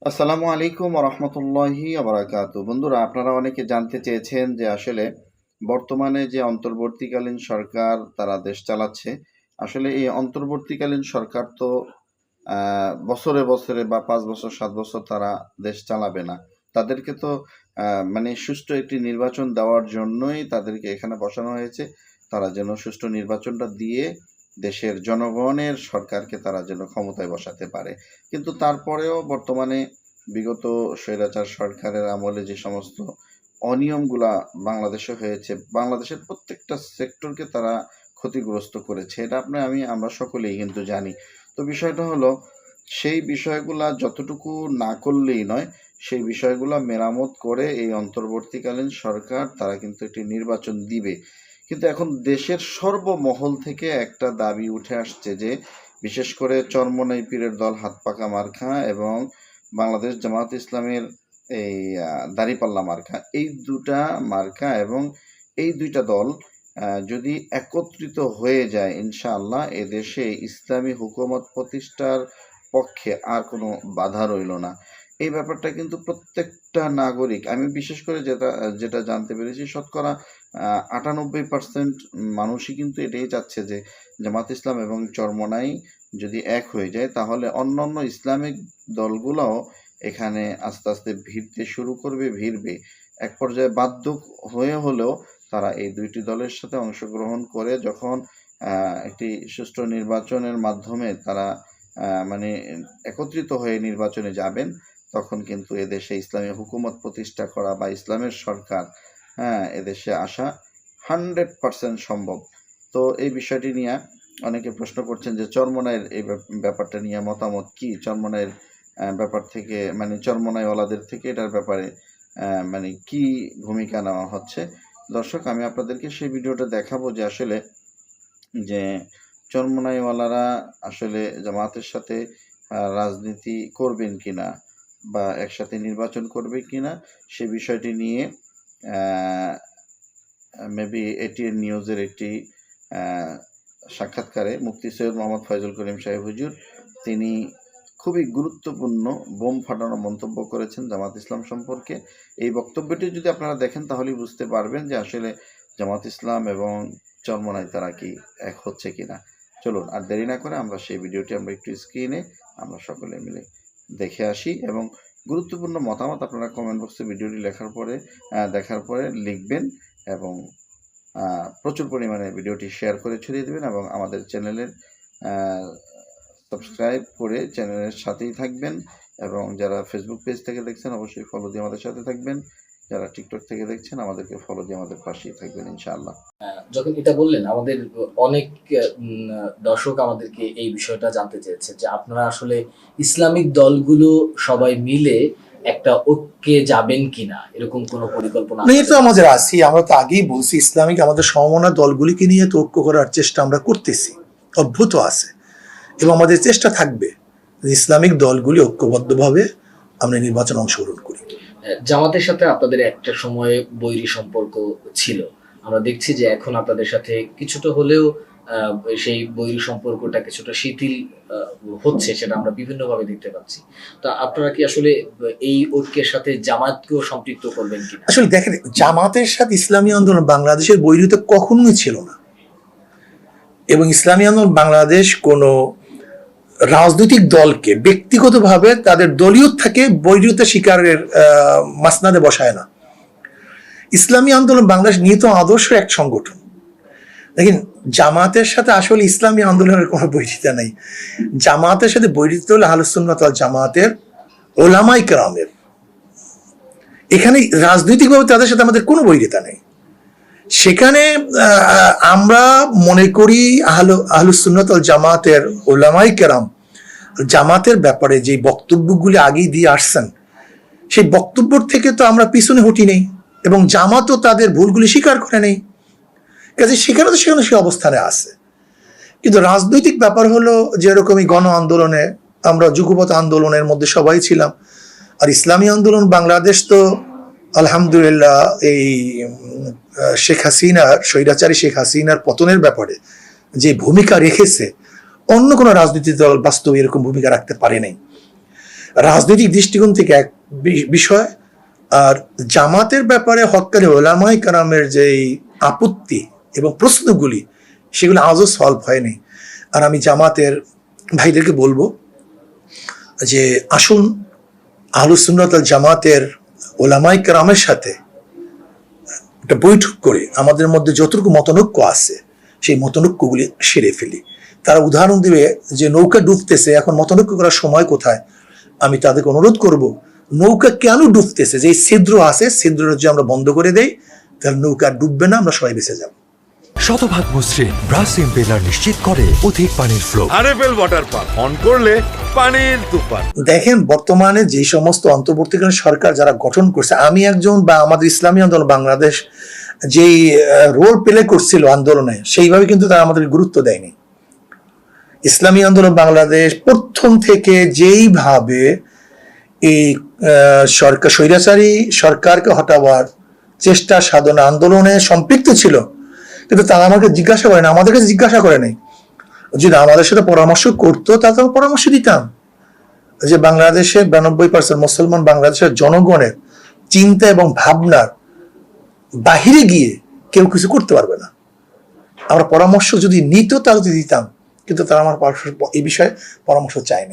আসসালামু আলাইকুম রহমতুল্লাহি আবরাকাতু। বন্ধুরা, আপনারা অনেকে জানতে চেয়েছেন যে আসলে বর্তমানে যে অন্তর্বর্তীকালীন সরকার তারা দেশ চালাচ্ছে, আসলে এই অন্তর্বর্তীকালীন সরকার তো বছরে বছরে বা 5 বছর 7 বছর তারা দেশ চালাবে না। তাদেরকে তো মানে সুষ্ঠু একটি নির্বাচন দেওয়ার জন্যই তাদেরকে এখানে বসানো হয়েছে। তারা যেন সুষ্ঠু নির্বাচনটা দিয়ে দেশের জনগণের সরকারকে তারা যেন ক্ষমতায় বসাতে পারে। কিন্তু তারপরেও বর্তমানে বিগত স্বৈরাচার সরকারের আমলে যে সমস্ত অনিয়মগুলা বাংলাদেশে হয়েছে, বাংলাদেশের প্রত্যেকটা সেক্টরকে তারা ক্ষতিগ্রস্ত করেছে। এটা আমরা সকলেই কিন্তু জানি। তো বিষয়টা হলো, সেই বিষয়গুলা যতটুকু না করলেই নয়, সেই বিষয়গুলা মেরামত করে এই অন্তর্বর্তীকালীন সরকার তারা কিন্তু একটি নির্বাচন দিবে। কিন্তু এখন দেশের সর্বমহল থেকে একটা দাবি উঠে আসছে যে বিশেষ করে চরমোনাই পীরের দল হাতপাকা মার্কা এবং বাংলাদেশ জামায়াত ইসলামের এই দাঁড়িপাল্লা মার্কা, এই দুটা মার্কা এবং এই দুইটা দল যদি একত্রিত হয়ে যায়, ইনশাআল্লাহ এদেশে ইসলামী হুকুমত প্রতিষ্ঠার পক্ষে আর কোনো বাধা রইল না। এই ব্যাপারটা কিন্তু প্রত্যেকটা নাগরিক, আমি বিশেষ করে যেটা যেটা জানতে পেরেছি, শতকরা 98% মানুষই কিন্তু এটাই চাচ্ছে যে জামাত ইসলাম এবং চরমোনাই যদি এক হয়ে যায়, তাহলে অন্যান্য ইসলামিক দলগুলোও এখানে আস্তে আস্তে ভিড়তে শুরু করবে, ভিড়বে। এক পর্যায়ে বাধ্য হয়ে হলেও তারা এই দুইটি দলের সাথে অংশগ্রহণ করে যখন একটি সুষ্ঠু নির্বাচনের মাধ্যমে তারা মানে একত্রিত হয়ে নির্বাচনে যাবেন, তখন কিন্তু এদেশে ইসলামী হুকুমত প্রতিষ্ঠা করা বা ইসলামের সরকার এদেশে আসা 100% সম্ভব। তো এই বিষয়টি নিয়ে অনেকে প্রশ্ন করছেন যে চরমোনাইয়ের এই ব্যাপারটা নিয়ে মতামত কি, চরমোনাইয়ের ব্যাপার থেকে মানে চরমোনাইওয়ালাদের থেকে এটার ব্যাপারে মানে কি ভূমিকা নেওয়া হচ্ছে। দর্শক, আমি আপনাদেরকে সেই ভিডিওটা দেখাবো যে আসলে যে চরমোনাইওয়ালারা আসলে জামাতের সাথে রাজনীতি করবেন কিনা বা একসাথে নির্বাচন করবে কিনা, সে বিষয়টি নিয়ে মেবি এটিএন নিউজের একটি সাক্ষাৎকারে মুফতি সৈয়দ মোহাম্মদ ফয়জুল করিম সাহেব হুজুর তিনি খুবই গুরুত্বপূর্ণ বোম ফাটানো মন্তব্য করেছেন জামাত ইসলাম সম্পর্কে। এই বক্তব্যটি যদি আপনারা দেখেন তাহলেই বুঝতে পারবেন যে আসলে জামাত ইসলাম এবং চরমোনাই তারা কি এক হচ্ছে কিনা। চলুন আর দেরি না করে আমরা সেই ভিডিওটি আমরা একটু স্ক্রিনে আমরা সকলে মিলে দেখে আসি, এবং গুরুত্বপূর্ণ মতামত আপনারা কমেন্ট বক্সে ভিডিওটি দেখার পরে লিখবেন এবং প্রচুর পরিমাণে ভিডিওটি শেয়ার করে ছড়িয়ে দেবেন এবং আমাদের চ্যানেলের সাবস্ক্রাইব করে চ্যানেলের সাথেই থাকবেন। এবং যারা ফেসবুক পেজ থেকে দেখছেন অবশ্যই ফলো দিয়ে আমাদের সাথে থাকবেন, যারা টিকটক থেকে দেখছেন আমাদেরকে ফলো দিয়ে আমাদের পাশেই থাকবেন ইনশাআল্লাহ। যখন এটা বললেন, আমাদের অনেক দর্শক আমাদেরকে এই বিষয়টা জানতে চেয়েছে যে আপনারা আসলে ইসলামিক দলগুলো সবাই মিলে একটা ঐক্যে যাবেন কিনা, এরকম কোনো পরিকল্পনা না, এটা আমাদের আছে। আমরা তো আগেই বলছি, ইসলামিক আমাদের সমমনা দলগুলিকে নিয়ে তো ঐক্য করার চেষ্টা আমরা করতেছি, অভ্যুত আছে, এবং আমাদের চেষ্টা থাকবে ইসলামিক দলগুলি ঐক্যবদ্ধভাবে আমরা নির্বাচনে অংশগ্রহণ করি। জামাতের সাথে আপনাদের একটা সময়ে বৈরী সম্পর্ক ছিল, আমরা দেখছি যে এখন আপনাদের সাথে কিছুটা হলেও সেই বৈরী সম্পর্কটা কিছুটা শিথিল হচ্ছে, সেটা আমরা বিভিন্নভাবে দেখতে পাচ্ছি। তা আপনারা কি আসলে এই ঐক্যের সাথে জামাতকেও সম্পৃক্ত করবেন কিনা? আসলে দেখেন, জামাতের সাথে ইসলামী আন্দোলন বাংলাদেশের বৈরিতা কখনোই ছিল না, এবং ইসলামী আন্দোলন বাংলাদেশ কোনো রাজনৈতিক দলকে ব্যক্তিগতভাবে তাদের দলীয় থেকে বৈরিতা শিকারের মাসনাদে বসায় না। ইসলামী আন্দোলন বাংলাদেশ নিহিত আদর্শ এক সংগঠন। দেখেন, জামাতের সাথে আসলে ইসলামী আন্দোলনের কোনো বৈরিতা নেই। জামাতের সাথে বৈরিতা হলো আহলুস সুন্নাত ওয়াল জামাতের ওলামায়ে কেরামের। এখানে রাজনৈতিকভাবে তাদের সাথে আমাদের কোনো বৈরিতা নেই। সেখানে আমরা মনে করি আহলুস সুন্নাত ওয়াল জামাতের ওলামায়ে কেরাম জামাতের ব্যাপারে যে বক্তব্যগুলি আগেই দিয়ে আসছেন, সেই বক্তব্য থেকে তো আমরা পিছনে হটি নেই, এবং জামাতও তাদের ভুলগুলি স্বীকার করে নেই। কাজে সেখানে সে অবস্থানে আছে। কিন্তু রাজনৈতিক ব্যাপার হলো, যেরকমই গণ আন্দোলনে আমরা যুগপৎ আন্দোলনের মধ্যে সবাই ছিলাম, আর ইসলামী আন্দোলন বাংলাদেশ তো আলহামদুলিল্লাহ এই স্বৈরাচারী শেখ হাসিনার পতনের ব্যাপারে যে ভূমিকা রেখেছে, অন্য কোনো রাজনৈতিক দল বাস্তবে এরকম ভূমিকা রাখতে পারে নাই। রাজনৈতিক দৃষ্টিকোণ থেকে এক বিষয়, আর জামাতের ব্যাপারে হক্কানি ওলামায়ে কেরামের যে আপত্তি এবং প্রশ্নগুলি সেগুলো আজও সলভ হয়নি। আর আমি জামাতের ভাইদেরকে বলবো যে আসুন আহলুস সুন্নাত ওয়াল জামাতের ওলামায়ে কেরামের সাথে একটা বৈঠক করে আমাদের মধ্যে যতটুকু মতনৈক্য আছে সেই মতনৈক্যগুলি সেরে ফেলি। তারা উদাহরণ দেবে যে নৌকা ডুবতেছে, এখন মতনৈক্য করার সময় কোথায়? আমি তাদেরকে অনুরোধ করব, নৌকা কেন ডুবতেছে, যে ছিদ্র আছে ছিদ্রটা যদি আমরা বন্ধ করে দেই তাহলে নৌকা ডুববে না, আমরা সবাই বেঁচে যাব। শতভাগ মসৃণ ব্রাশ ইম্পেলার নিশ্চিত করে অধিক পানির flow. RFL water pump on করলে পানির তুফান। দেখেন বর্তমানে যে সমস্ত অন্তর্বর্তীকালীন সরকার যারা গঠন করছে, আমি একজন বা আমাদের ইসলামী আন্দোলন বাংলাদেশ যেই রোল প্লে করছিল আন্দোলনে, সেইভাবে কিন্তু তারা আমাদের গুরুত্ব দেয়নি। ইসলামী আন্দোলন বাংলাদেশ প্রথম থেকে যেইভাবে এই সরকার স্বৈরাচারী সরকারকে হটাবার চেষ্টা সাধনা আন্দোলনে সম্পৃক্ত ছিল, কিন্তু তারা আমাকে জিজ্ঞাসা করে না, আমাদেরকে জিজ্ঞাসা করে নাই। যদি আমাদের সাথে পরামর্শ করতো তাহলে আমরা পরামর্শ দিতাম। যে বাংলাদেশে 92% মুসলমান বাংলাদেশের জনগণের চিন্তা এবং ভাবনার বাহিরে গিয়ে কেউ কিছু করতে পারবে না। আমরা পরামর্শ যদি নিত তাহলে দিতাম, কিন্তু তারা আমার এই বিষয়ে পরামর্শ চায়নি।